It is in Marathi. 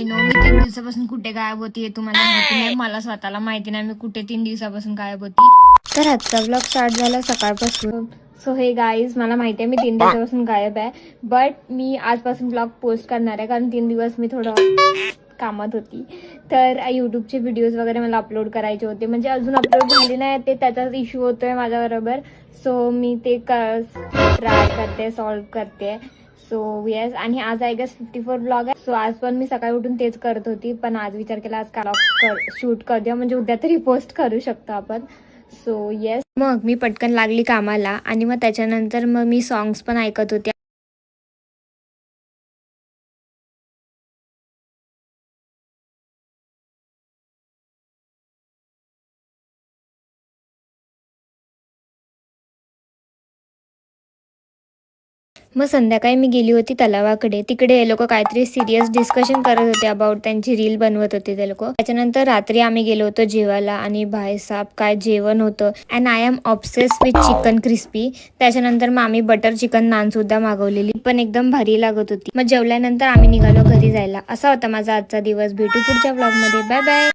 आय नो मी 3 दिवसापासून कुठे गायब होती हे तुम्हाला माहिती नाही, मला स्वतःला माहिती नाही मी कुठे 3 दिवसापासून गायब होती. तर आजचा व्लॉग स्टार्ट झाला सकाळपासून. सो हे गाईज, मला माहिती आहे मी 3 दिवसापासून गायब आहे, बट मी आजपासून व्लॉग पोस्ट करणार आहे कारण 3 दिवस मी थोडं कामात होती. तर यूट्यूबचे व्हिडिओज वगैरे मला अपलोड करायचे होते, म्हणजे अजून अपलोड झाले नाही ते, त्याचाच इश्यू होतोय माझ्याबरोबर. सो मी ते ट्राय करते, सॉल्व्ह करते. सो येस, आणि आज आय गेस 54 ब्लॉग आहे. सो आज पण मी सकाळी उठून तेच करत होती, पण आज विचार केला आज ब्लॉग शूट कर द्या, म्हणजे उद्या तरी पोस्ट करू शकतो आपण. सो येस, मग मी पटकन लागली कामाला आणि मग त्याच्यानंतर मग मी सॉंग्स पण ऐकत होते. मग संध्याकाळी मी गेली होती तलावाकडे. तिकडे हे लोक काहीतरी सिरियस डिस्कशन करत होते अबाउट, त्यांची रील बनवत होते ते लोक. त्याच्यानंतर रात्री आम्ही गेलो होतो जेवायला आणि भाईसाब काय जेवण होतं. And I am obsess with chicken crispy. त्याच्यानंतर मग आम्ही बटर चिकन नान सुद्धा मागवलेली, पण एकदम भारी लागत होती. मग जेवल्यानंतर आम्ही निघालो घरी जायला. असा होता माझा आजचा दिवस. भेटू पुढच्या व्लॉग मध्ये. Bye bye.